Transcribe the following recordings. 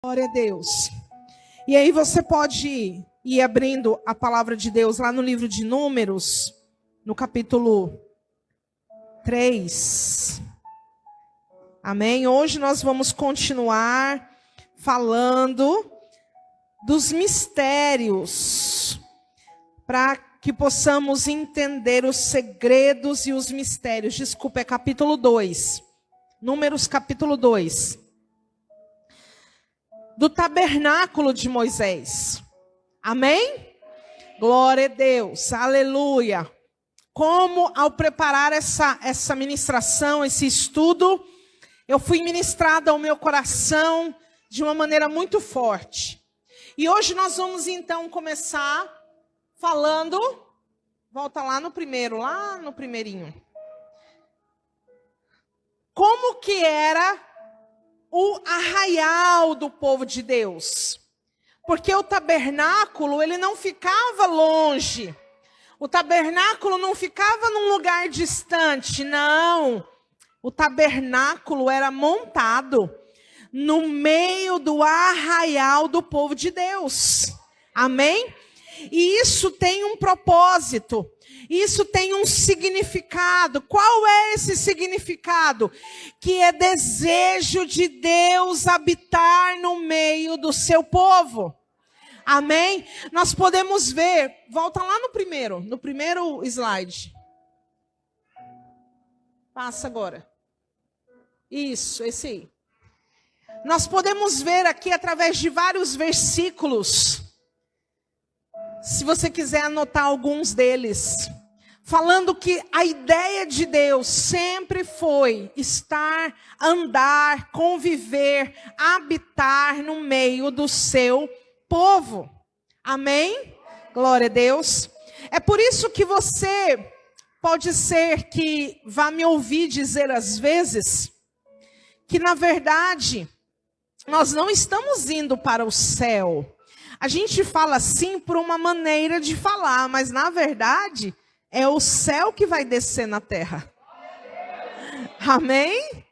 Glória a Deus. E aí você pode ir abrindo a palavra de Deus lá no livro de Números, no capítulo 3. Amém? Hoje nós vamos continuar falando dos mistérios, para que possamos entender os segredos e os mistérios. Desculpa, é capítulo 2. Números capítulo 2. Do tabernáculo de Moisés. Amém? Glória a Deus. Aleluia. Como ao preparar essa ministração, esse estudo, eu fui ministrada ao meu coração de uma maneira muito forte. E hoje nós vamos então começar falando, volta lá no primeirinho. Como que era o arraial do povo de Deus? Porque o tabernáculo, ele não ficava longe. O tabernáculo não ficava num lugar distante, não. O tabernáculo era montado no meio do arraial do povo de Deus. Amém? E isso tem um propósito. Isso tem um significado. Qual é esse significado? Que é desejo de Deus habitar no meio do seu povo. Amém? Nós podemos ver, volta lá no primeiro slide. Passa agora. Isso, esse aí. Nós podemos ver aqui através de vários versículos, se você quiser anotar alguns deles, falando que a ideia de Deus sempre foi estar, andar, conviver, habitar no meio do seu povo. Amém? Glória a Deus. É por isso que você pode ser que vá me ouvir dizer às vezes que na verdade nós não estamos indo para o céu. A gente fala assim por uma maneira de falar, mas na verdade é o céu que vai descer na terra. Amém?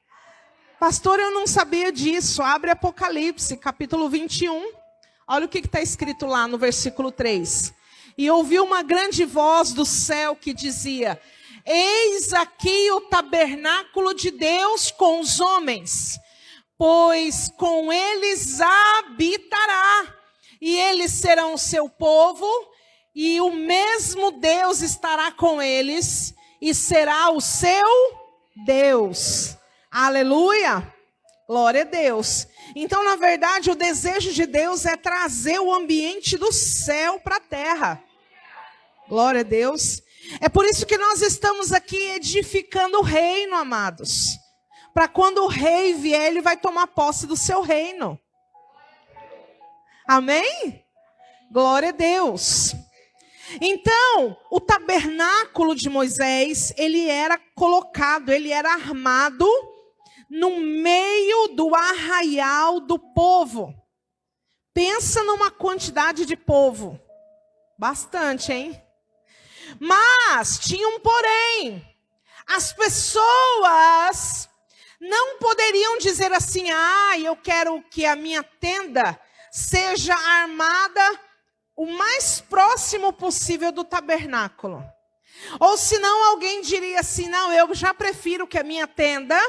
Pastor, eu não sabia disso. Abre Apocalipse, capítulo 21. Olha o que está escrito lá no versículo 3. E ouvi uma grande voz do céu que dizia: eis aqui o tabernáculo de Deus com os homens, pois com eles habitará. E eles serão o seu povo, e o mesmo Deus estará com eles, e será o seu Deus. Aleluia! Glória a Deus. Então, na verdade, o desejo de Deus é trazer o ambiente do céu para a terra. Glória a Deus. É por isso que nós estamos aqui edificando o reino, amados. Para quando o rei vier, ele vai tomar posse do seu reino. Amém? Glória a Deus. Então, o tabernáculo de Moisés, ele era colocado, ele era armado no meio do arraial do povo. Pensa numa quantidade de povo. Bastante, hein? Mas tinha um porém. As pessoas não poderiam dizer assim: eu quero que a minha tenda seja armada o mais próximo possível do tabernáculo. Ou senão alguém diria assim: não, eu já prefiro que a minha tenda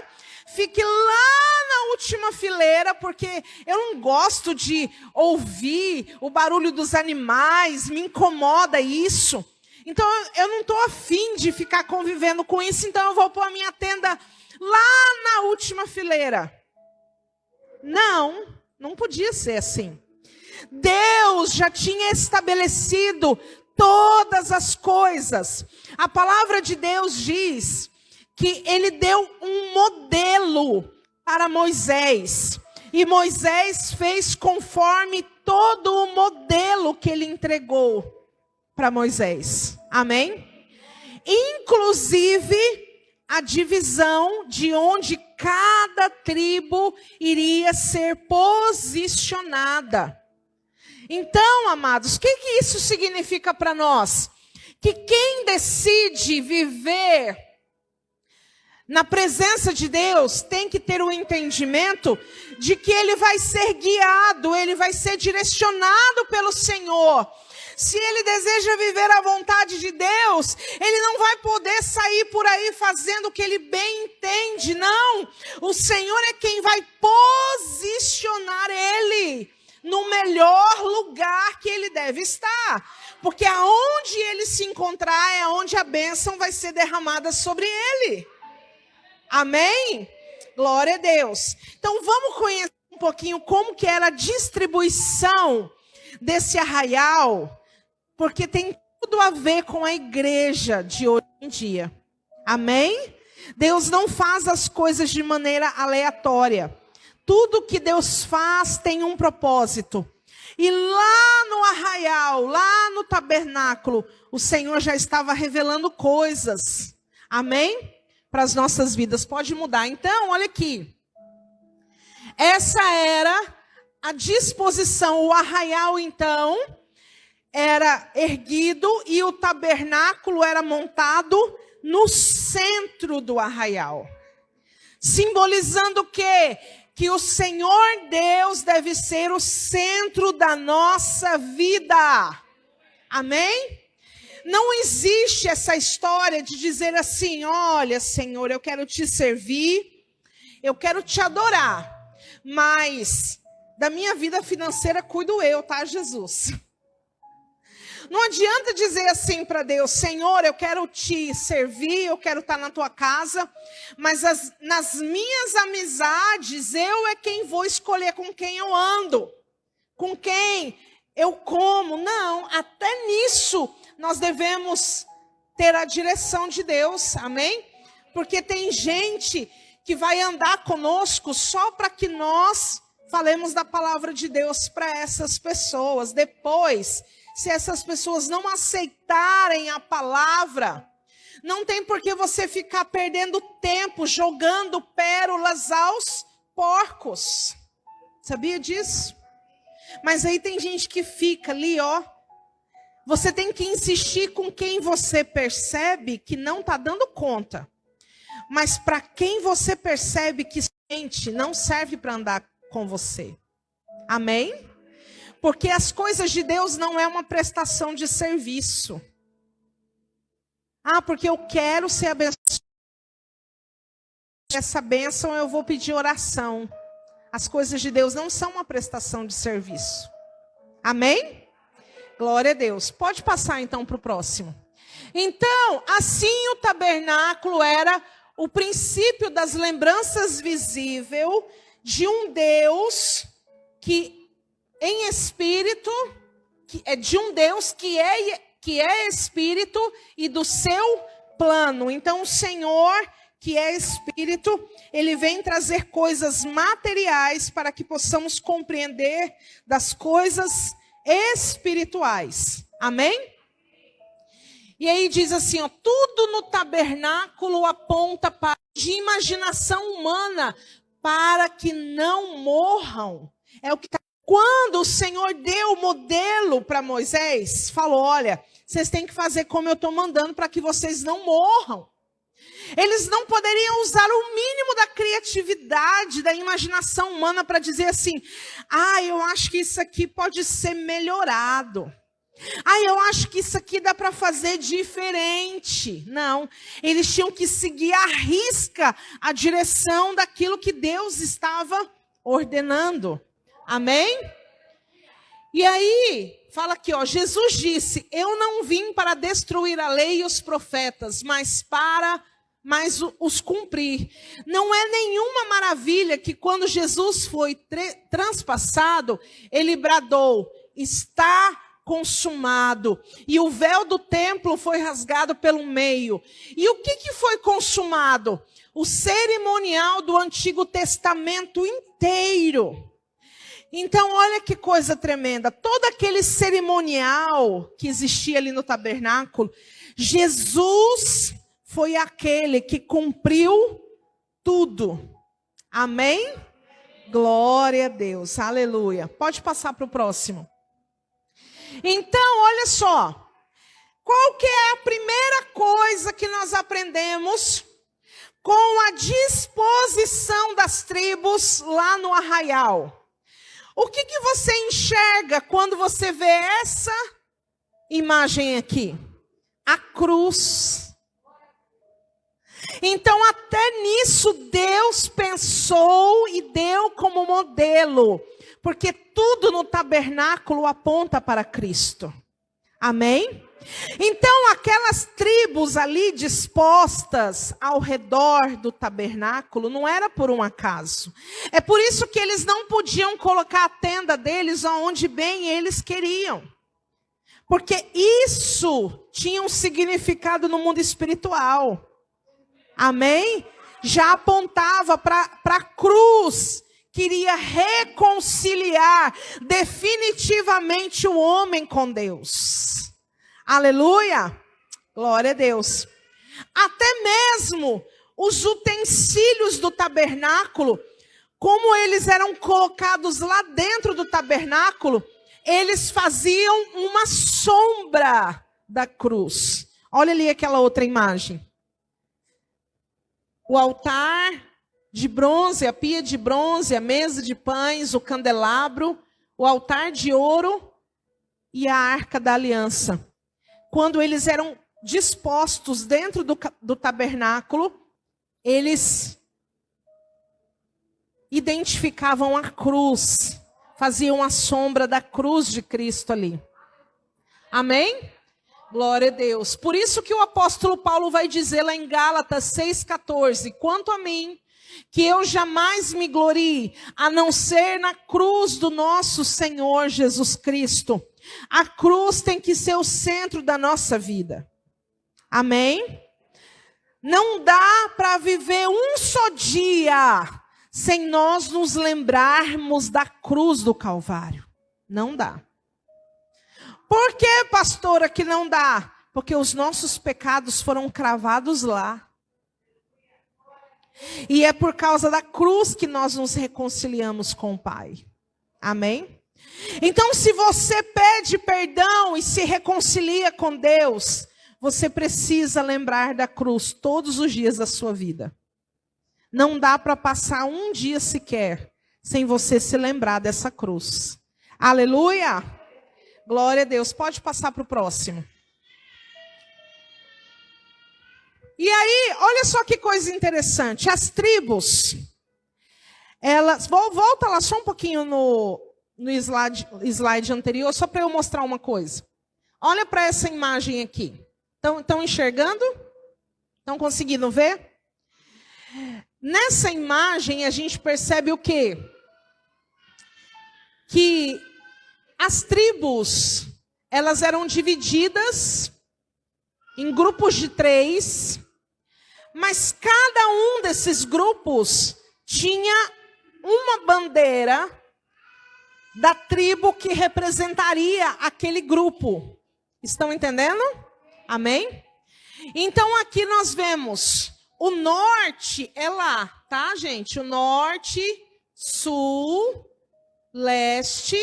fique lá na última fileira, porque eu não gosto de ouvir o barulho dos animais, me incomoda isso. Então eu não estou afim de ficar convivendo com isso, então eu vou pôr a minha tenda lá na última fileira. Não podia ser assim. Deus já tinha estabelecido todas as coisas. A palavra de Deus diz que ele deu um modelo para Moisés. E Moisés fez conforme todo o modelo que ele entregou para Moisés. Amém? Inclusive a divisão de onde cada tribo iria ser posicionada. Então, amados, o que isso significa para nós? Que quem decide viver na presença de Deus, tem que ter o entendimento de que ele vai ser guiado, ele vai ser direcionado pelo Senhor. Se ele deseja viver a vontade de Deus, ele não vai poder sair por aí fazendo o que ele bem entende, não. O Senhor é quem vai posicionar ele no melhor lugar que ele deve estar. Porque aonde ele se encontrar é onde a bênção vai ser derramada sobre ele. Amém? Glória a Deus. Então vamos conhecer um pouquinho como que era a distribuição desse arraial, porque tem tudo a ver com a igreja de hoje em dia. Amém? Deus não faz as coisas de maneira aleatória. Tudo que Deus faz tem um propósito. E lá no arraial, lá no tabernáculo, o Senhor já estava revelando coisas. Amém? Para as nossas vidas. Pode mudar. Então, olha aqui. Essa era a disposição. O arraial, então, era erguido e o tabernáculo era montado no centro do arraial. Simbolizando o quê? Que o Senhor Deus deve ser o centro da nossa vida. Amém? Não existe essa história de dizer assim, olha, Senhor, eu quero te servir, eu quero te adorar, mas da minha vida financeira cuido eu, tá, Jesus? Não adianta dizer assim para Deus, Senhor, eu quero te servir, eu quero estar na tua casa, mas nas minhas amizades, eu é quem vou escolher com quem eu ando, com quem eu como. Não, até nisso nós devemos ter a direção de Deus, amém? Porque tem gente que vai andar conosco só para que nós falemos da palavra de Deus para essas pessoas. Depois, se essas pessoas não aceitarem a palavra, não tem por que você ficar perdendo tempo jogando pérolas aos porcos. Sabia disso? Mas aí tem gente que fica ali, ó. Você tem que insistir com quem você percebe que não está dando conta. Mas para quem você percebe que sente, não serve para andar com você. Amém? Porque as coisas de Deus não é uma prestação de serviço. Ah, porque eu quero ser abençoado. Essa bênção eu vou pedir oração. As coisas de Deus não são uma prestação de serviço. Amém? Glória a Deus. Pode passar então para o próximo. Então, assim o tabernáculo era o princípio das lembranças visíveis de um Deus que em espírito, de um Deus que é espírito e do seu plano. Então o Senhor, que é espírito, ele vem trazer coisas materiais para que possamos compreender das coisas espirituais. Amém? E aí diz assim, ó, tudo no tabernáculo aponta para de imaginação humana para que não morram. É o que está. Quando o Senhor deu o modelo para Moisés, falou, olha, vocês têm que fazer como eu estou mandando para que vocês não morram. Eles não poderiam usar o mínimo da criatividade, da imaginação humana para dizer assim, eu acho que isso aqui pode ser melhorado. Eu acho que isso aqui dá para fazer diferente. Não, eles tinham que seguir à risca a direção daquilo que Deus estava ordenando. Amém? E aí, fala aqui, ó, Jesus disse, eu não vim para destruir a lei e os profetas, mas os cumprir. Não é nenhuma maravilha que quando Jesus foi transpassado, ele bradou, está consumado. E o véu do templo foi rasgado pelo meio. E o que foi consumado? O cerimonial do Antigo Testamento inteiro. Então, olha que coisa tremenda. Todo aquele cerimonial que existia ali no tabernáculo, Jesus foi aquele que cumpriu tudo. Amém? Glória a Deus. Aleluia. Pode passar para o próximo. Então, olha só. Qual que é a primeira coisa que nós aprendemos com a disposição das tribos lá no arraial. O que você enxerga quando você vê essa imagem aqui? A cruz. Então, até nisso, Deus pensou e deu como modelo. Porque tudo no tabernáculo aponta para Cristo. Amém? Então, aquelas tribos ali dispostas ao redor do tabernáculo, não era por um acaso. É por isso que eles não podiam colocar a tenda deles onde bem eles queriam. Porque isso tinha um significado no mundo espiritual. Amém? Já apontava para a cruz. Queria reconciliar definitivamente o homem com Deus. Aleluia! Glória a Deus. Até mesmo os utensílios do tabernáculo, como eles eram colocados lá dentro do tabernáculo, eles faziam uma sombra da cruz. Olha ali aquela outra imagem. O altar de bronze, a pia de bronze, a mesa de pães, o candelabro, o altar de ouro e a arca da aliança. Quando eles eram dispostos dentro do tabernáculo, eles identificavam a cruz, faziam a sombra da cruz de Cristo ali. Amém? Glória a Deus. Por isso que o apóstolo Paulo vai dizer lá em Gálatas 6,14, quanto a mim, que eu jamais me glorie, a não ser na cruz do nosso Senhor Jesus Cristo. A cruz tem que ser o centro da nossa vida. Amém? Não dá para viver um só dia sem nós nos lembrarmos da cruz do Calvário. Não dá. Por que, pastora, que não dá? Porque os nossos pecados foram cravados lá. E é por causa da cruz que nós nos reconciliamos com o Pai. Amém? Então, se você pede perdão e se reconcilia com Deus, você precisa lembrar da cruz todos os dias da sua vida. Não dá para passar um dia sequer sem você se lembrar dessa cruz. Aleluia! Glória a Deus. Pode passar para o próximo. E aí, olha só que coisa interessante. As tribos, elas... Volta lá só um pouquinho no slide anterior, só para eu mostrar uma coisa. Olha para essa imagem aqui. Estão enxergando? Estão conseguindo ver? Nessa imagem, a gente percebe o quê? Que as tribos, elas eram divididas em grupos de 3, mas cada um desses grupos tinha uma bandeira da tribo que representaria aquele grupo. Estão entendendo? Amém? Então aqui nós vemos, o norte é lá, tá, gente? O norte, sul, leste,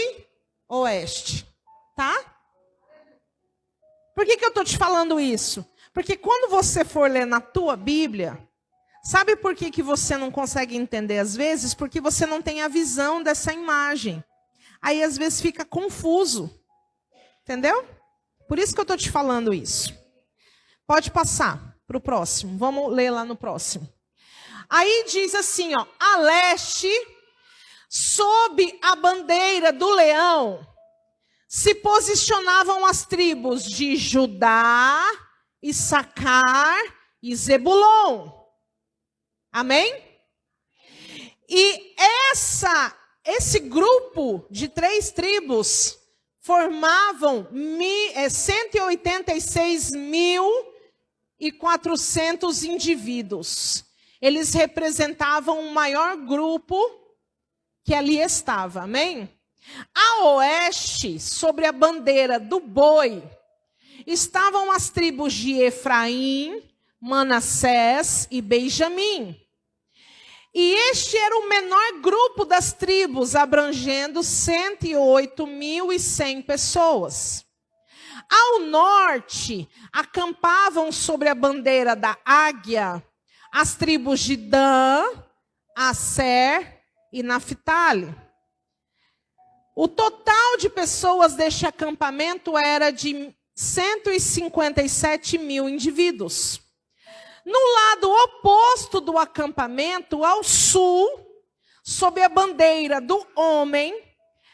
oeste, tá? Por que eu estou te falando isso? Porque quando você for ler na tua Bíblia, sabe por que você não consegue entender às vezes? Porque você não tem a visão dessa imagem. Aí às vezes fica confuso. Entendeu? Por isso que eu estou te falando isso. Pode passar para o próximo. Vamos ler lá no próximo. Aí diz assim, ó, a leste, sob a bandeira do leão, se posicionavam as tribos de Judá, Issacar e Zebulon. Amém? E esse grupo de 3 tribos formavam 186.400 indivíduos. Eles representavam o maior grupo que ali estava. Amém? A oeste, sobre a bandeira do boi, estavam as tribos de Efraim, Manassés e Benjamim. E este era o menor grupo das tribos, abrangendo 108.100 pessoas. Ao norte, acampavam sobre a bandeira da águia as tribos de Dan, Asser e Naftali. O total de pessoas deste acampamento era de 157 mil indivíduos. No lado oposto do acampamento, ao sul, sob a bandeira do homem,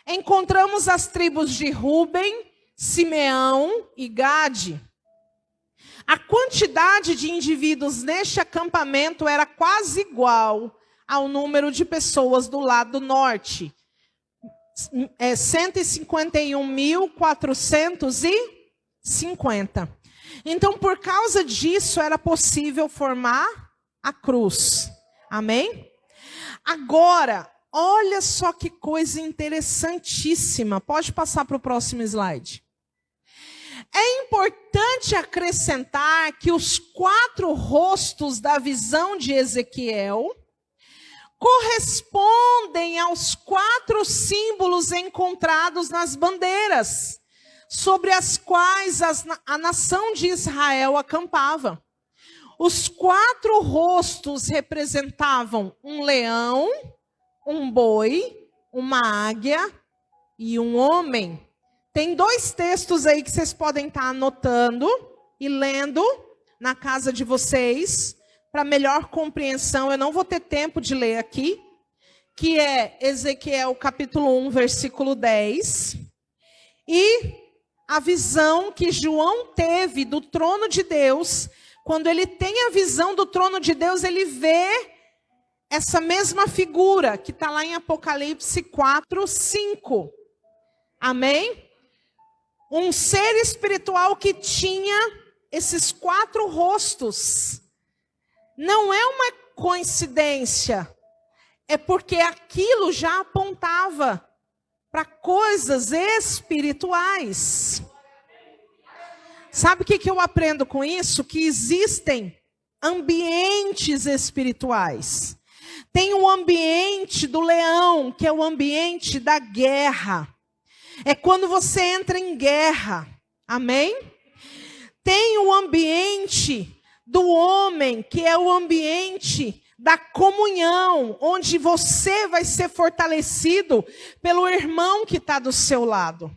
encontramos as tribos de Ruben, Simeão e Gade. A quantidade de indivíduos neste acampamento era quase igual ao número de pessoas do lado norte. 151.450. Então, por causa disso, era possível formar a cruz. Amém? Agora, olha só que coisa interessantíssima. Pode passar para o próximo slide. É importante acrescentar que os 4 rostos da visão de Ezequiel correspondem aos 4 símbolos encontrados nas bandeiras, sobre as quais a nação de Israel acampava. Os 4 rostos representavam um leão, um boi, uma águia e um homem. Tem 2 textos aí que vocês podem estar anotando e lendo na casa de vocês, para melhor compreensão. Eu não vou ter tempo de ler aqui, que é Ezequiel capítulo 1, versículo 10. E a visão que João teve do trono de Deus, quando ele tem a visão do trono de Deus, ele vê essa mesma figura que está lá em Apocalipse 4, 5. Amém? Um ser espiritual que tinha esses 4 rostos. Não é uma coincidência. É porque aquilo já apontava para coisas espirituais. Sabe o que eu aprendo com isso? Que existem ambientes espirituais. Tem o ambiente do leão, que é o ambiente da guerra. É quando você entra em guerra. Amém? Tem o ambiente do homem, que é o ambiente da comunhão, onde você vai ser fortalecido pelo irmão que está do seu lado.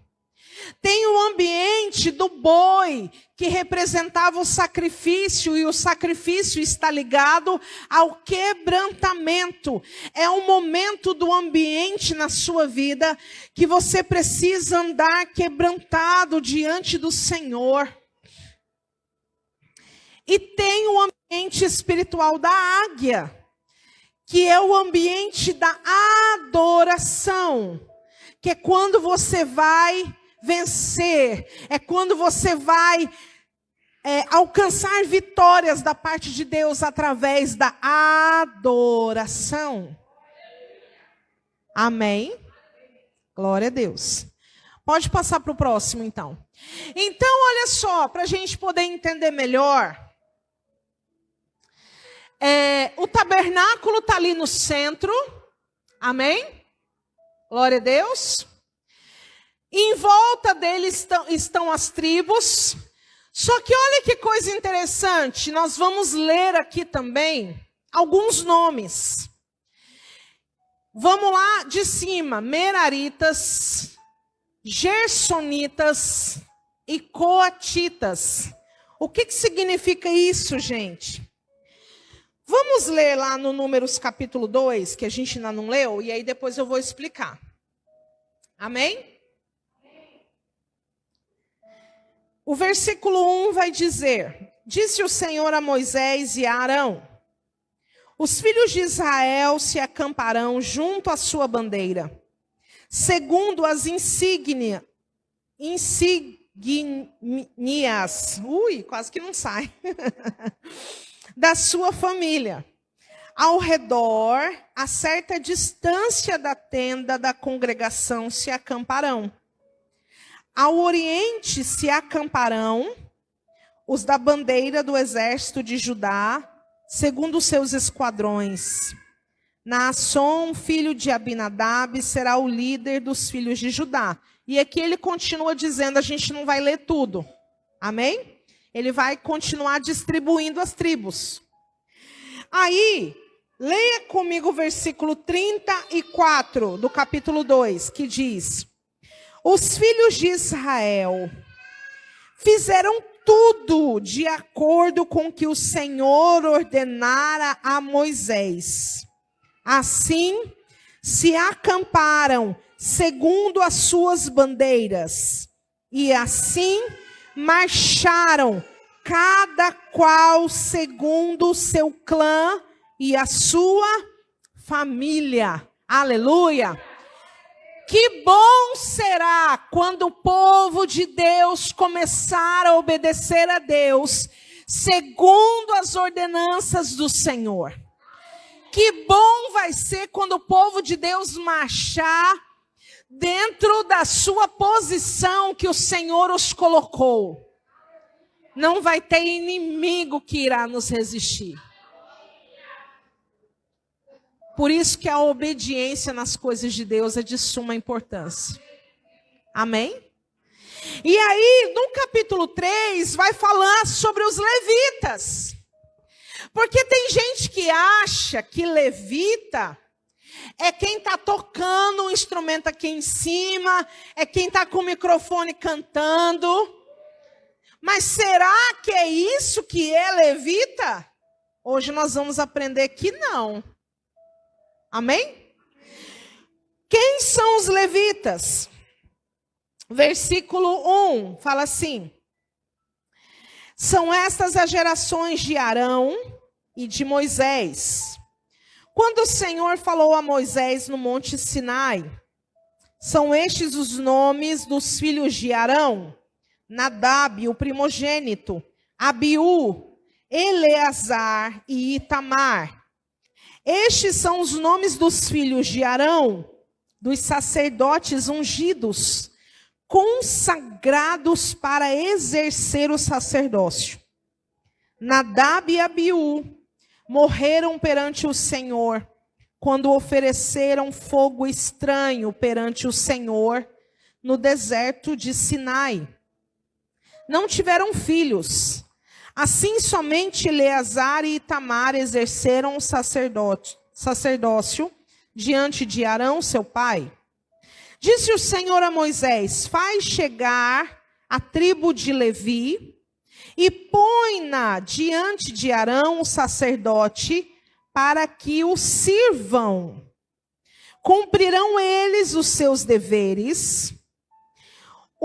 Tem o ambiente do boi, que representava o sacrifício, e o sacrifício está ligado ao quebrantamento. É um momento do ambiente na sua vida que você precisa andar quebrantado diante do Senhor. E tem o ambiente espiritual da águia, que é o ambiente da adoração, que é quando você vai vencer, é quando você vai alcançar vitórias da parte de Deus através da adoração. Amém? Glória a Deus. Pode passar para o próximo, então. Então, olha só, para a gente poder entender melhor, o tabernáculo está ali no centro. Amém? Glória a Deus. Em volta dele estão as tribos. Só que olha que coisa interessante. Nós vamos ler aqui também alguns nomes. Vamos lá de cima. Meraritas, Gersonitas e Coatitas. O que significa isso, gente? Vamos ler lá no Números capítulo 2, que a gente ainda não leu, e aí depois eu vou explicar. Amém? O versículo 1 vai dizer: Disse o Senhor a Moisés e a Arão: Os filhos de Israel se acamparão junto à sua bandeira, segundo as insígnias, quase que não sai, da sua família, ao redor, a certa distância da tenda da congregação se acamparão. Ao oriente se acamparão os da bandeira do exército de Judá, segundo os seus esquadrões. Naasson, filho de Abinadab, será o líder dos filhos de Judá. E aqui ele continua dizendo, a gente não vai ler tudo. Amém? Ele vai continuar distribuindo as tribos. Aí, leia comigo o versículo 34 do capítulo 2, que diz: os filhos de Israel fizeram tudo de acordo com o que o Senhor ordenara a Moisés. Assim, se acamparam segundo as suas bandeiras, e assim marcharam, cada qual segundo o seu clã e a sua família. Aleluia! Que bom será quando o povo de Deus começar a obedecer a Deus, segundo as ordenanças do Senhor. Que bom vai ser quando o povo de Deus marchar dentro da sua posição que o Senhor os colocou. Não vai ter inimigo que irá nos resistir. Por isso que a obediência nas coisas de Deus é de suma importância. Amém? E aí, no capítulo 3, vai falar sobre os levitas. Porque tem gente que acha que levita é quem está tocando um instrumento aqui em cima, é quem está com o microfone cantando. Mas será que é isso que é levita? Hoje nós vamos aprender que não. Amém? Quem são os levitas? Versículo 1 fala assim: são estas as gerações de Arão e de Moisés. Quando o Senhor falou a Moisés no monte Sinai, são estes os nomes dos filhos de Arão: Nadab, o primogênito, Abiú, Eleazar e Itamar. Estes são os nomes dos filhos de Arão, dos sacerdotes ungidos, consagrados para exercer o sacerdócio. Nadab e Abiú morreram perante o Senhor, quando ofereceram fogo estranho perante o Senhor, no deserto de Sinai. Não tiveram filhos. Assim, somente Eleazar e Itamar exerceram o sacerdócio diante de Arão, seu pai. Disse o Senhor a Moisés: faz chegar a tribo de Levi e põe-na diante de Arão, o sacerdote, para que o sirvam. Cumprirão eles os seus deveres,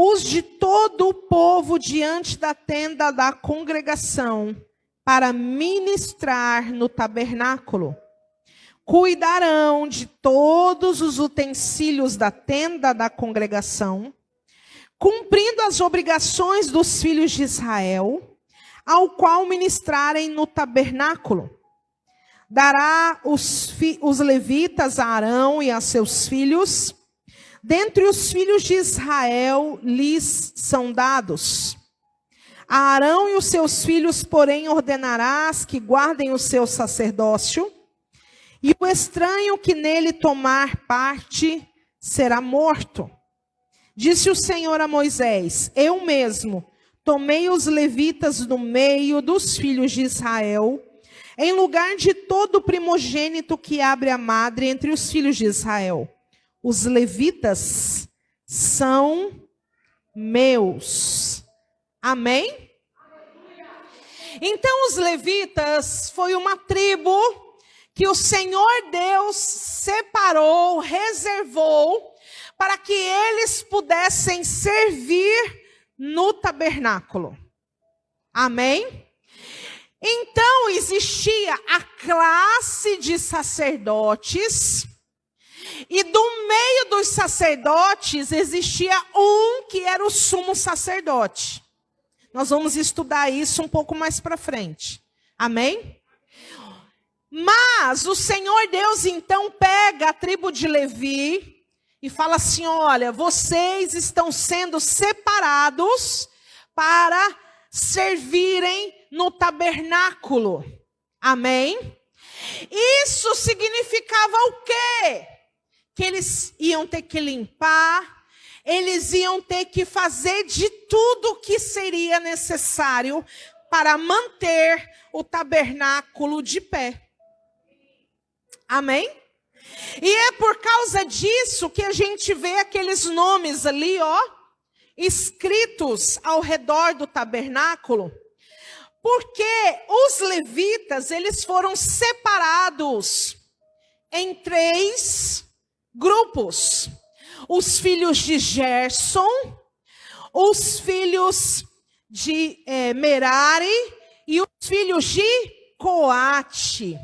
os de todo o povo diante da tenda da congregação, para ministrar no tabernáculo. Cuidarão de todos os utensílios da tenda da congregação, cumprindo as obrigações dos filhos de Israel, ao qual ministrarem no tabernáculo. Dará os levitas a Arão e a seus filhos. Dentre os filhos de Israel lhes são dados. A Arão e os seus filhos, porém, ordenarás que guardem o seu sacerdócio, e o estranho que nele tomar parte será morto. Disse o Senhor a Moisés: eu mesmo tomei os levitas do meio dos filhos de Israel, em lugar de todo primogênito que abre a madre entre os filhos de Israel. Os levitas são meus. Amém? Então os levitas foi uma tribo que o Senhor Deus separou, reservou, para que eles pudessem servir no tabernáculo. Amém? Então existia a classe de sacerdotes, e do meio dos sacerdotes existia um que era o sumo sacerdote. Nós vamos estudar isso um pouco mais para frente. Amém? Mas o Senhor Deus então pega a tribo de Levi e fala assim: olha, vocês estão sendo separados para servirem no tabernáculo. Amém? Isso significava o quê? Que eles iam ter que limpar, eles iam ter que fazer de tudo o que seria necessário para manter o tabernáculo de pé. Amém? E é por causa disso que a gente vê aqueles nomes ali, ó, escritos ao redor do tabernáculo. Porque os levitas, eles foram separados em 3 grupos. Os filhos de Gerson, os filhos de Merari e os filhos de Coate.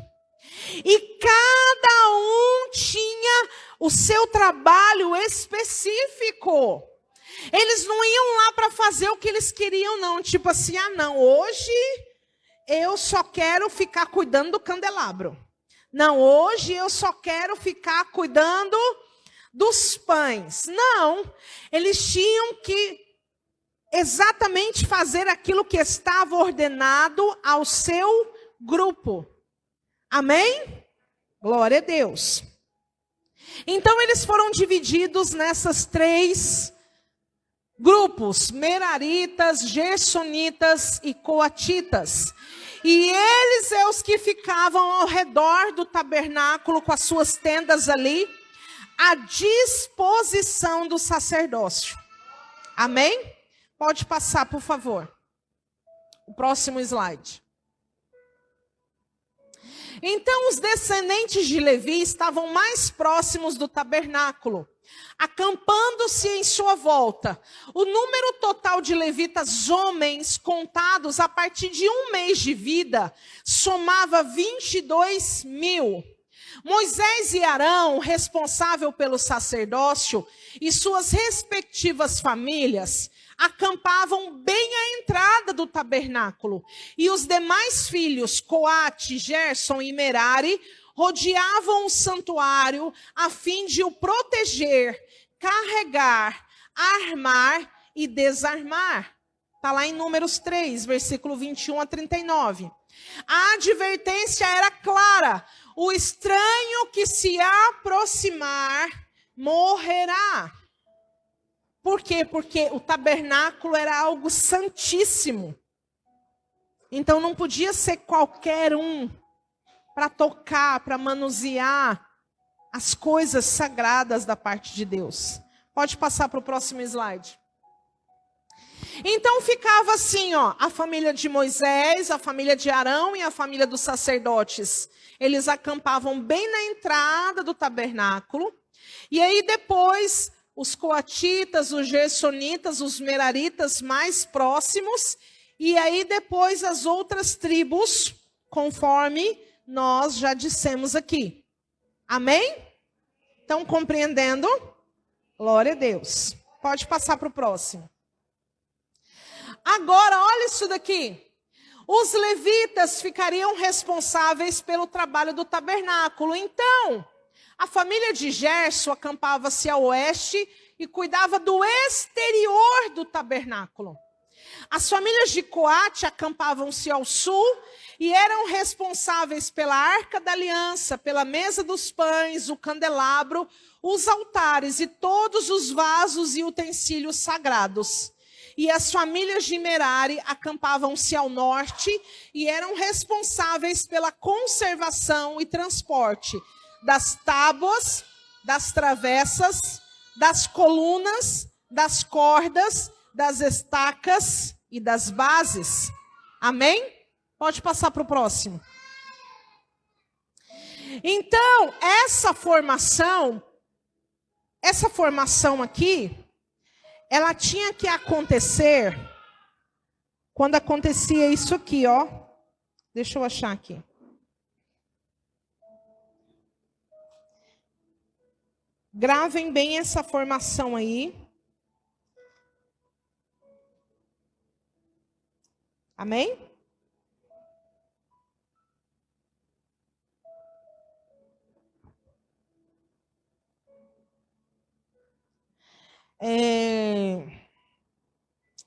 E cada um tinha o seu trabalho específico. Eles não iam lá para fazer o que eles queriam, não. Tipo assim, não, hoje eu só quero ficar cuidando do candelabro. Não, hoje eu só quero ficar cuidando dos pães. Não, eles tinham que exatamente fazer aquilo que estava ordenado ao seu grupo. Amém? Glória a Deus. Então eles foram divididos nessas 3 grupos: meraritas, gersonitas e coatitas. E eles é os que ficavam ao redor do tabernáculo com as suas tendas ali, à disposição do sacerdócio. Amém? Pode passar, por favor. O próximo slide. Então, os descendentes de Levi estavam mais próximos do tabernáculo, acampando-se em sua volta. O número total de levitas homens contados a partir de 1 mês de vida somava 22.000. Moisés e Arão, responsável pelo sacerdócio, e suas respectivas famílias, acampavam bem à entrada do tabernáculo. E os demais filhos, Coate, Gerson e Merari, rodeavam o santuário a fim de o proteger, carregar, armar e desarmar. Está lá em Números 3, versículo 21 a 39. A advertência era clara: o estranho que se aproximar morrerá. Por quê? Porque o tabernáculo era algo santíssimo. Então não podia ser qualquer um para tocar, para manusear as coisas sagradas da parte de Deus. Pode passar para o próximo slide. Então ficava assim, ó, a família de Moisés, a família de Arão e a família dos sacerdotes. Eles acampavam bem na entrada do tabernáculo. E aí depois os coatitas, os gersonitas, os meraritas mais próximos. E aí depois as outras tribos, conforme nós já dissemos aqui. Amém? Estão compreendendo? Glória a Deus. Pode passar para o próximo. Agora, olha isso daqui. Os levitas ficariam responsáveis pelo trabalho do tabernáculo. Então, a família de Gerson acampava-se a oeste e cuidava do exterior do tabernáculo. As famílias de Coate acampavam-se ao sul e eram responsáveis pela arca da aliança, pela mesa dos pães, o candelabro, os altares e todos os vasos e utensílios sagrados. E as famílias de Merari acampavam-se ao norte e eram responsáveis pela conservação e transporte das tábuas, das travessas, das colunas, das cordas, das estacas e das bases. Amém? Pode passar para o próximo. Então, essa formação aqui, ela tinha que acontecer quando acontecia isso aqui, ó. Deixa eu achar aqui. Gravem bem essa formação aí. Amém?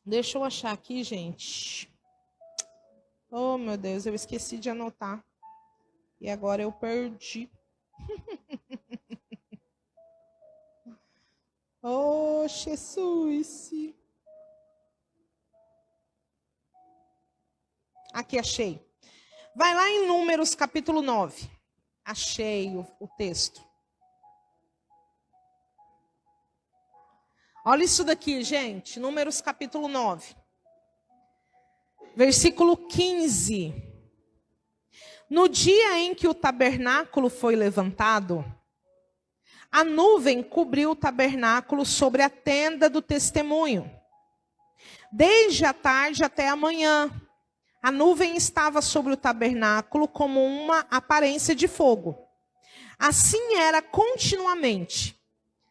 Deixa eu achar aqui, gente. Oh, meu Deus, eu esqueci de anotar. E agora eu perdi. Oh, Jesus. Aqui, achei. Vai lá em Números, capítulo 9. Achei o texto. Olha isso daqui, gente. Números capítulo 9. Versículo 15. No dia em que o tabernáculo foi levantado, a nuvem cobriu o tabernáculo sobre a tenda do testemunho. Desde a tarde até a manhã, a nuvem estava sobre o tabernáculo como uma aparência de fogo. Assim era continuamente.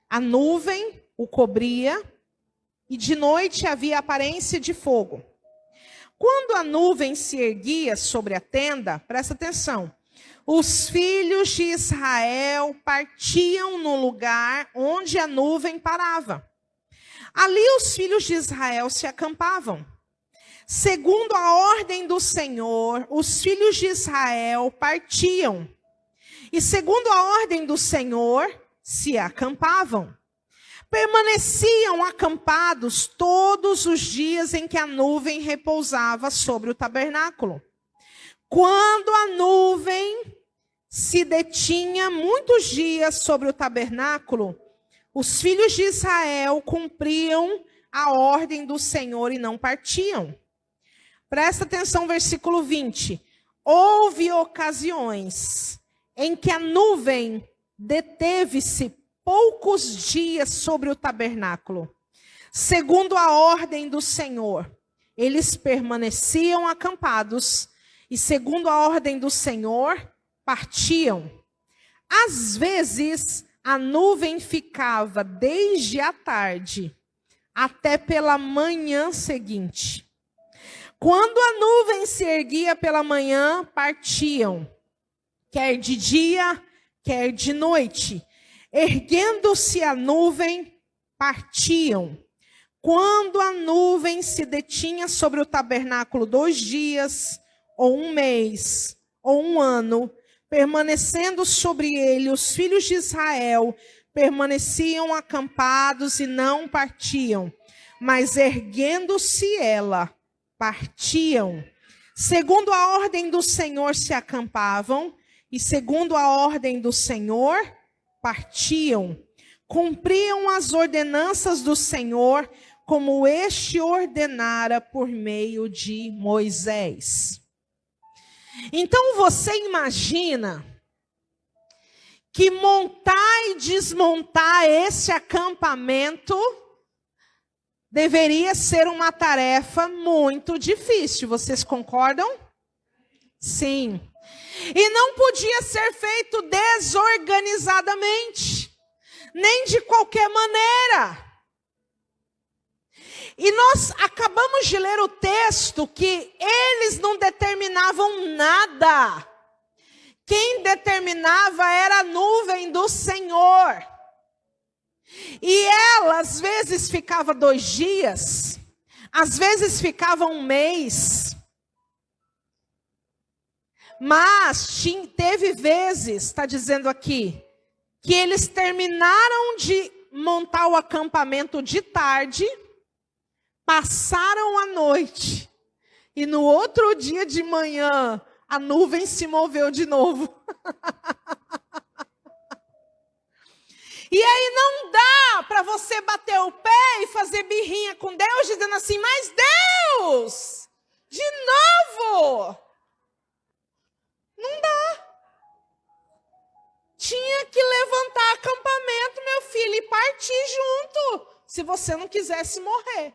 A nuvem o cobria e de noite havia aparência de fogo. Quando a nuvem se erguia sobre a tenda, presta atenção, os filhos de Israel partiam no lugar onde a nuvem parava. Ali os filhos de Israel se acampavam. Segundo a ordem do Senhor, os filhos de Israel partiam. E segundo a ordem do Senhor, se acampavam. Permaneciam acampados todos os dias em que a nuvem repousava sobre o tabernáculo. Quando a nuvem se detinha muitos dias sobre o tabernáculo, os filhos de Israel cumpriam a ordem do Senhor e não partiam. Presta atenção, versículo 20. Houve ocasiões em que a nuvem deteve-se poucos dias sobre o tabernáculo. Segundo a ordem do Senhor, eles permaneciam acampados e, segundo a ordem do Senhor, partiam. Às vezes, a nuvem ficava desde a tarde até pela manhã seguinte. Quando a nuvem se erguia pela manhã, partiam, quer de dia, quer de noite. Erguendo-se a nuvem, partiam. Quando a nuvem se detinha sobre o tabernáculo 2 dias, ou 1 mês, ou 1 ano, permanecendo sobre ele, os filhos de Israel permaneciam acampados e não partiam, mas erguendo-se ela, partiam. Segundo a ordem do Senhor se acampavam, e segundo a ordem do Senhor partiam. Cumpriam as ordenanças do Senhor, como este ordenara por meio de Moisés. Então você imagina que montar e desmontar esse acampamento deveria ser uma tarefa muito difícil. Vocês concordam? Sim. E não podia ser feito desorganizadamente, nem de qualquer maneira. E nós acabamos de ler o texto que eles não determinavam nada. Quem determinava era a nuvem do Senhor. E ela, às vezes, ficava 2 dias, às vezes ficava 1 mês. Mas teve vezes, está dizendo aqui, que eles terminaram de montar o acampamento de tarde, passaram a noite, e no outro dia de manhã, a nuvem se moveu de novo. E aí não dá para você bater o pé e fazer birrinha com Deus, dizendo assim, mas Deus, de novo. Não dá. Tinha que levantar acampamento, meu filho, e partir junto, se você não quisesse morrer.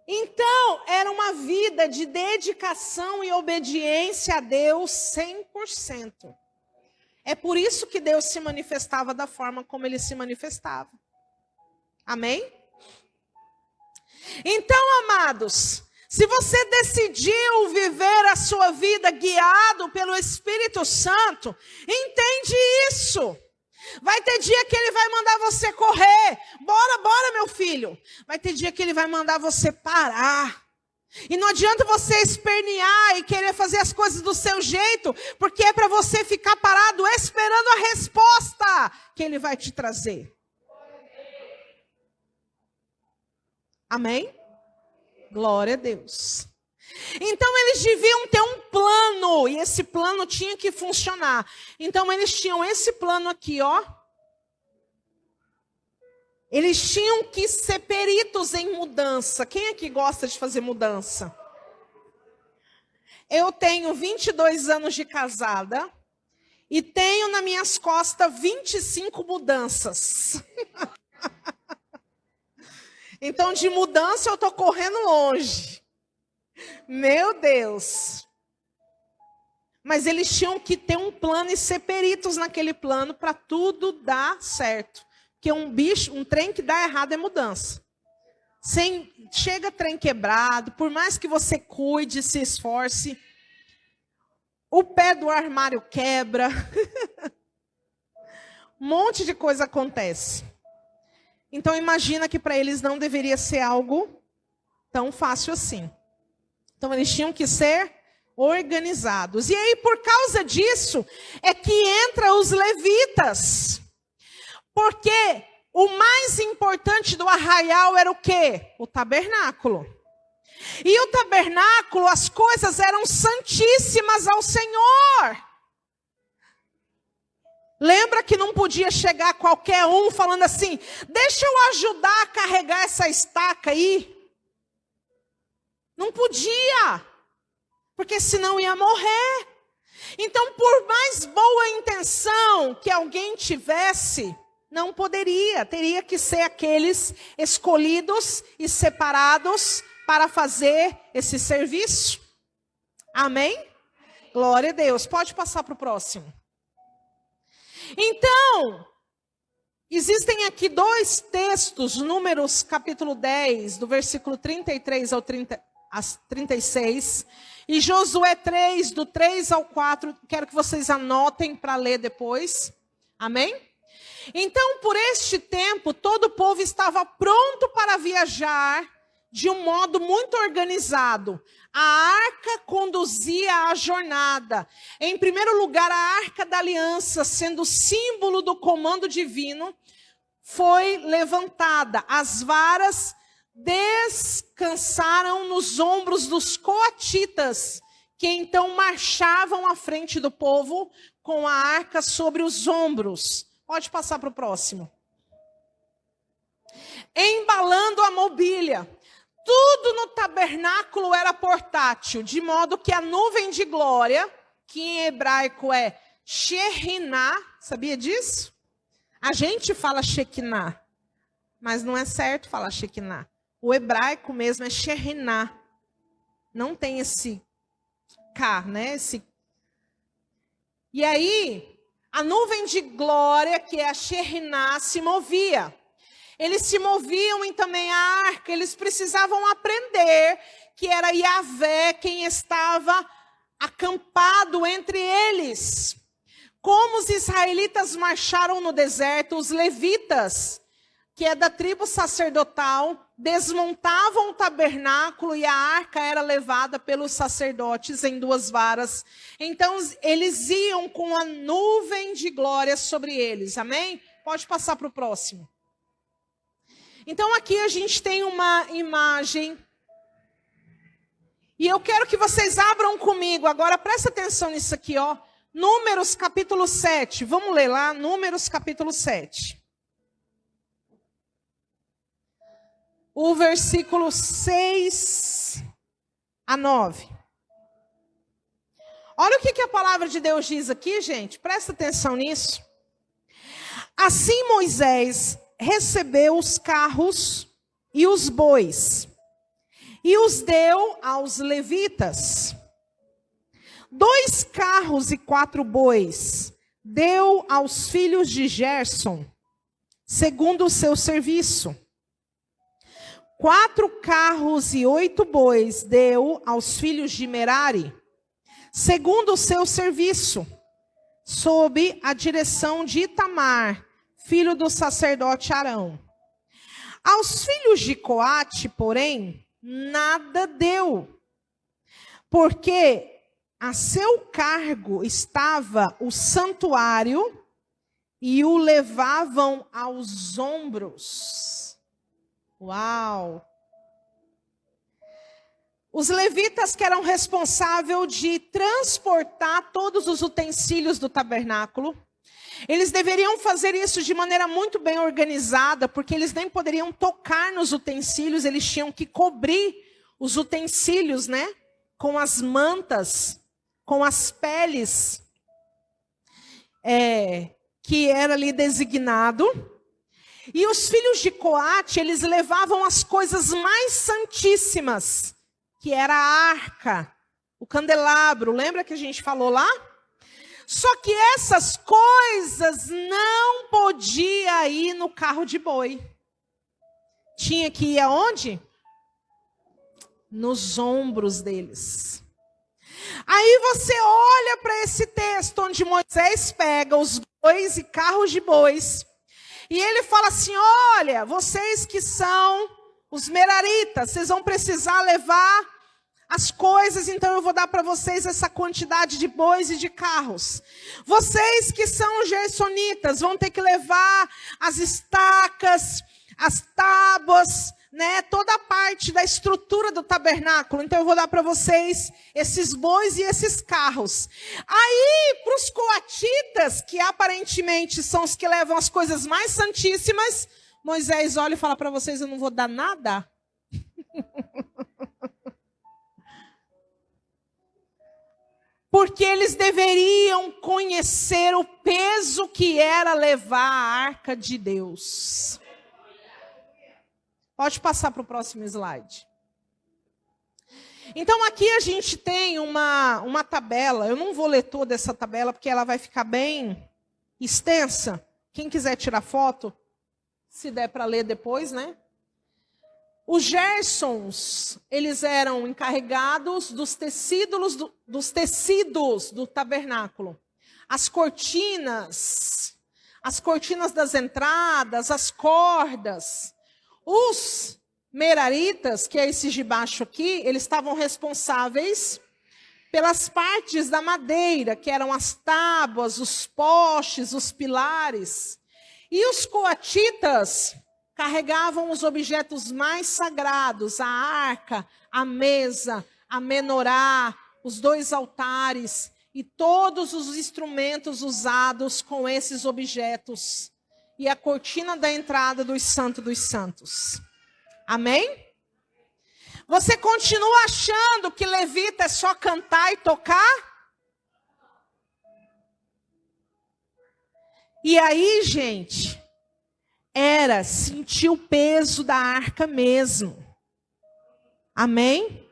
Então, era uma vida de dedicação e obediência a Deus 100%. É por isso que Deus se manifestava da forma como Ele se manifestava. Amém? Então, amados, se você decidiu viver a sua vida guiado pelo Espírito Santo, entende isso. Vai ter dia que Ele vai mandar você correr. Bora, meu filho. Vai ter dia que Ele vai mandar você parar. E não adianta você espernear e querer fazer as coisas do seu jeito, porque é para você ficar parado esperando a resposta que Ele vai te trazer. Amém? Glória a Deus. Então eles deviam ter um plano, e esse plano tinha que funcionar. Então eles tinham esse plano aqui, ó. Eles tinham que ser peritos em mudança. Quem é que gosta de fazer mudança? Eu tenho 22 anos de casada e tenho nas minhas costas 25 mudanças. Então, de mudança, eu estou correndo longe. Meu Deus. Mas eles tinham que ter um plano e ser peritos naquele plano para tudo dar certo. Porque um trem que dá errado é mudança. Chega trem quebrado, por mais que você cuide, se esforce, o pé do armário quebra. Um monte de coisa acontece. Então imagina que para eles não deveria ser algo tão fácil assim. Então eles tinham que ser organizados. E aí por causa disso é que entra os levitas. Porque o mais importante do arraial era o quê? O tabernáculo. E o tabernáculo, as coisas eram santíssimas ao Senhor. Lembra que não podia chegar qualquer um falando assim, deixa eu ajudar a carregar essa estaca aí. Não podia, porque senão ia morrer. Então, por mais boa intenção que alguém tivesse, não poderia. Teria que ser aqueles escolhidos e separados para fazer esse serviço. Amém? Glória a Deus. Pode passar para o próximo. Então, existem aqui dois textos, Números capítulo 10, do versículo 33 ao 36, e Josué 3, do 3 ao 4, quero que vocês anotem para ler depois. Amém? Então, por este tempo, todo o povo estava pronto para viajar de um modo muito organizado. A arca conduzia a jornada. Em primeiro lugar, a arca da aliança, sendo símbolo do comando divino, foi levantada. As varas descansaram nos ombros dos coatitas, que então marchavam à frente do povo com a arca sobre os ombros. Pode passar para o próximo. Embalando a mobília. Tudo no tabernáculo era portátil, de modo que a nuvem de glória, que em hebraico é Shekhinah, sabia disso? A gente fala Shekinah, mas não é certo falar Shekhinah. O hebraico mesmo é Shekhinah. Não tem esse K, né? E aí, a nuvem de glória, que é a Shekhinah, se movia. Eles se moviam e também a arca, eles precisavam aprender que era Yahvé quem estava acampado entre eles. Como os israelitas marcharam no deserto, os levitas, que é da tribo sacerdotal, desmontavam o tabernáculo e a arca era levada pelos sacerdotes em 2 varas. Então eles iam com a nuvem de glória sobre eles, amém? Pode passar para o próximo. Então aqui a gente tem uma imagem. E eu quero que vocês abram comigo. Agora presta atenção nisso aqui, ó. Números capítulo 7. Vamos ler lá, Números capítulo 7. O versículo 6 a 9. Olha o que a palavra de Deus diz aqui, gente. Presta atenção nisso. Assim Moisés recebeu os carros e os bois, e os deu aos levitas. 2 carros e 4 bois deu aos filhos de Gerson, segundo o seu serviço. 4 carros e 8 bois deu aos filhos de Merari, segundo o seu serviço, sob a direção de Itamar, filho do sacerdote Arão. Aos filhos de Coate, porém, nada deu, porque a seu cargo estava o santuário e o levavam aos ombros. Uau! Os levitas que eram responsáveis de transportar todos os utensílios do tabernáculo, eles deveriam fazer isso de maneira muito bem organizada, porque eles nem poderiam tocar nos utensílios, eles tinham que cobrir os utensílios, né? Com as mantas, com as peles, que era ali designado. E os filhos de Coate, eles levavam as coisas mais santíssimas, que era a arca, o candelabro, lembra que a gente falou lá? Só que essas coisas não podia ir no carro de boi. Tinha que ir aonde? Nos ombros deles. Aí você olha para esse texto onde Moisés pega os bois e carros de bois. E ele fala assim, olha, vocês que são os meraritas, vocês vão precisar levar as coisas, então eu vou dar para vocês essa quantidade de bois e de carros. Vocês que são gersonitas vão ter que levar as estacas, as tábuas, né, toda a parte da estrutura do tabernáculo. Então eu vou dar para vocês esses bois e esses carros. Aí, para os coatitas, que aparentemente são os que levam as coisas mais santíssimas, Moisés olha e fala para vocês, eu não vou dar nada. Porque eles deveriam conhecer o peso que era levar a arca de Deus. Pode passar para o próximo slide. Então aqui a gente tem uma tabela. Eu não vou ler toda essa tabela porque ela vai ficar bem extensa. Quem quiser tirar foto, se der para ler depois, né? Os Gersons, eles eram encarregados dos tecidos do tabernáculo. As cortinas das entradas, as cordas. Os meraritas, que é esses de baixo aqui, eles estavam responsáveis pelas partes da madeira, que eram as tábuas, os postes, os pilares. E os coatitas carregavam os objetos mais sagrados, a arca, a mesa, a menorá, os 2 altares e todos os instrumentos usados com esses objetos. E a cortina da entrada dos Santos dos Santos. Amém? Você continua achando que levita é só cantar e tocar? E aí, gente, era sentir o peso da arca mesmo. Amém?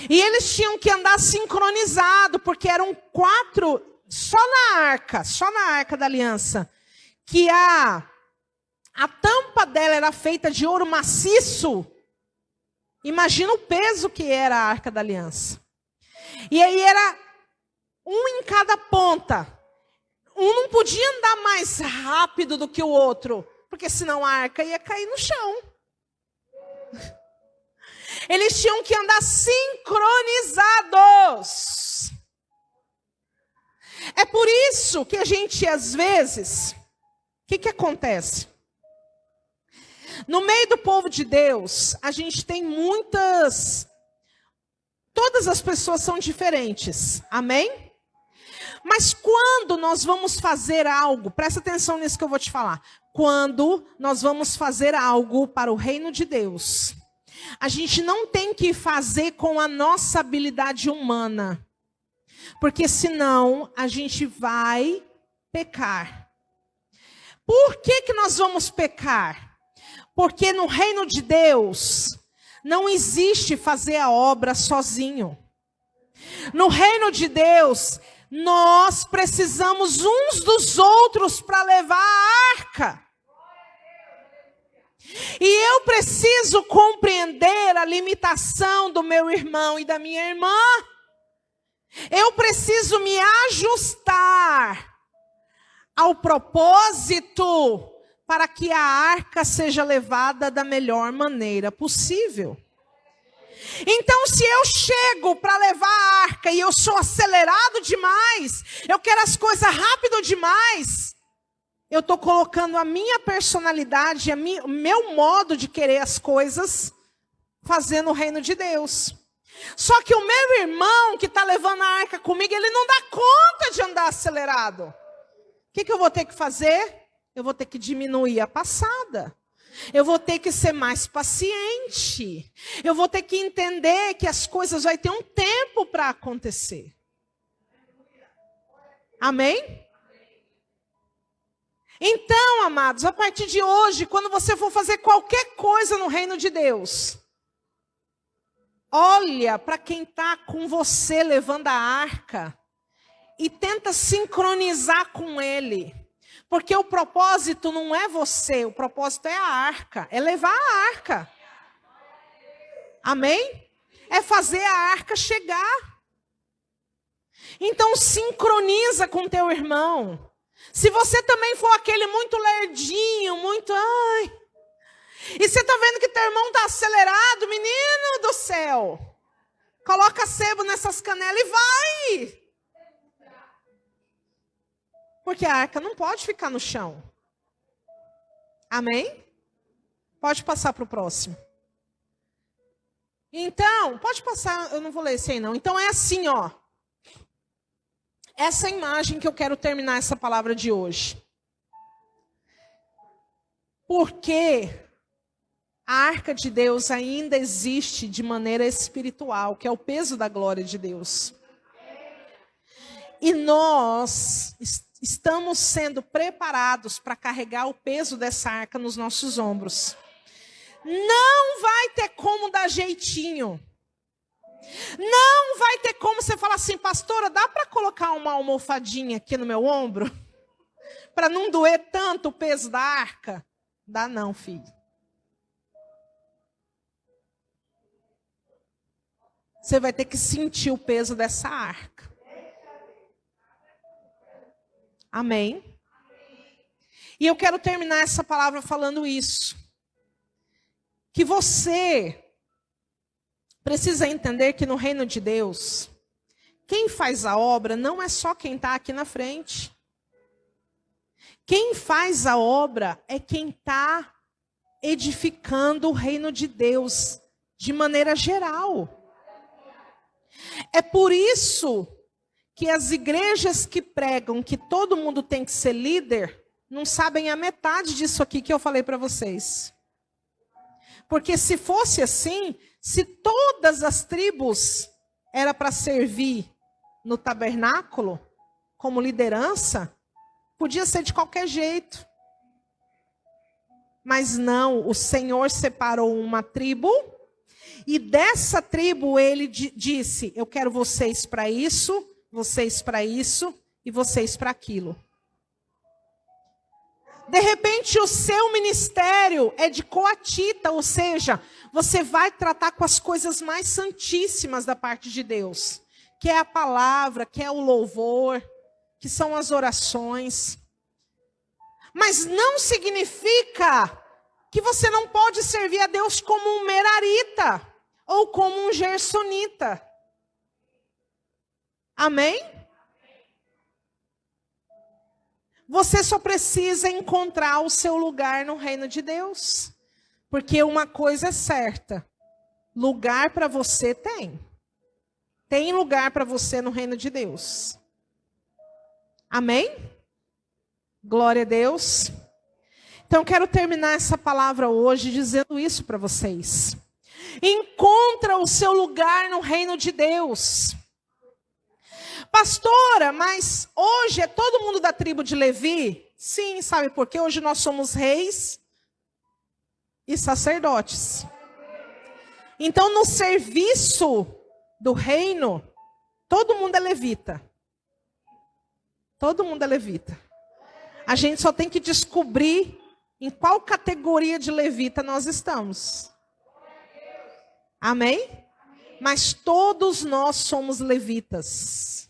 E eles tinham que andar sincronizado, porque eram 4, só na arca da aliança, que a tampa dela era feita de ouro maciço. Imagina o peso que era a arca da aliança. E aí era um em cada ponta. Um não podia andar mais rápido do que o outro, porque senão a arca ia cair no chão. Eles tinham que andar sincronizados. É por isso que a gente, às vezes, o que acontece? No meio do povo de Deus, a gente tem todas as pessoas são diferentes, amém? Mas quando nós vamos fazer algo, presta atenção nisso que eu vou te falar. Quando nós vamos fazer algo para o reino de Deus, a gente não tem que fazer com a nossa habilidade humana. Porque senão a gente vai pecar. Por que nós vamos pecar? Porque no reino de Deus não existe fazer a obra sozinho. No reino de Deus, nós precisamos uns dos outros para levar a arca. E eu preciso compreender a limitação do meu irmão e da minha irmã. Eu preciso me ajustar ao propósito para que a arca seja levada da melhor maneira possível. Então, se eu chego para levar a arca e eu sou acelerado demais, eu quero as coisas rápido demais, eu estou colocando a minha personalidade, o meu modo de querer as coisas, fazendo o reino de Deus. Só que o meu irmão que está levando a arca comigo, ele não dá conta de andar acelerado. O que eu vou ter que fazer? Eu vou ter que diminuir a passada. Eu vou ter que ser mais paciente. Eu vou ter que entender que as coisas vão ter um tempo para acontecer. Amém? Então, amados, a partir de hoje, quando você for fazer qualquer coisa no reino de Deus, olha para quem está com você levando a arca e tenta sincronizar com ele. Porque o propósito não é você, o propósito é a arca, é levar a arca. Amém? É fazer a arca chegar. Então sincroniza com teu irmão. Se você também for aquele muito lerdinho, muito... E você está vendo que teu irmão está acelerado, menino do céu. Coloca sebo nessas canelas e vai. Porque a arca não pode ficar no chão. Amém? Pode passar para o próximo. Então, pode passar, eu não vou ler esse aí não. Então é assim, ó. Essa imagem que eu quero terminar essa palavra de hoje. Porque a arca de Deus ainda existe de maneira espiritual, que é o peso da glória de Deus. E nós estamos sendo preparados para carregar o peso dessa arca nos nossos ombros. Não vai ter como dar jeitinho. Não vai ter como você falar assim, pastora, dá para colocar uma almofadinha aqui no meu ombro? Para não doer tanto o peso da arca? Dá não, filho. Você vai ter que sentir o peso dessa arca. Amém? E eu quero terminar essa palavra falando isso. Que você precisa entender que no reino de Deus, quem faz a obra não é só quem está aqui na frente. Quem faz a obra é quem está edificando o reino de Deus de maneira geral. É por isso que as igrejas que pregam que todo mundo tem que ser líder, não sabem a metade disso aqui que eu falei para vocês. Porque se fosse assim, se todas as tribos era para servir no tabernáculo, como liderança, podia ser de qualquer jeito. Mas não, o Senhor separou uma tribo, e dessa tribo ele disse, eu quero vocês para isso e vocês para aquilo. De repente o seu ministério é de coatita, ou seja, você vai tratar com as coisas mais santíssimas da parte de Deus. Que é a palavra, que é o louvor, que são as orações. Mas não significa que você não pode servir a Deus como um merarita ou como um gersonita. Amém? Você só precisa encontrar o seu lugar no reino de Deus. Porque uma coisa é certa. Lugar para você tem. Tem lugar para você no reino de Deus. Amém? Glória a Deus. Então, quero terminar essa palavra hoje dizendo isso para vocês. Encontra o seu lugar no reino de Deus. Pastora, mas hoje é todo mundo da tribo de Levi? Sim, sabe por quê? Hoje nós somos reis e sacerdotes. Então, no serviço do reino, todo mundo é levita. Todo mundo é levita. A gente só tem que descobrir em qual categoria de levita nós estamos. Amém? Mas todos nós somos levitas.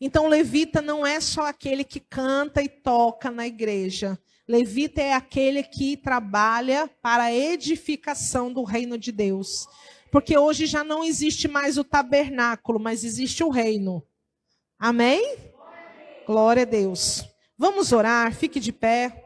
Então, levita não é só aquele que canta e toca na igreja. Levita é aquele que trabalha para a edificação do reino de Deus. Porque hoje já não existe mais o tabernáculo, mas existe o reino. Amém? Glória a Deus. Vamos orar, fique de pé.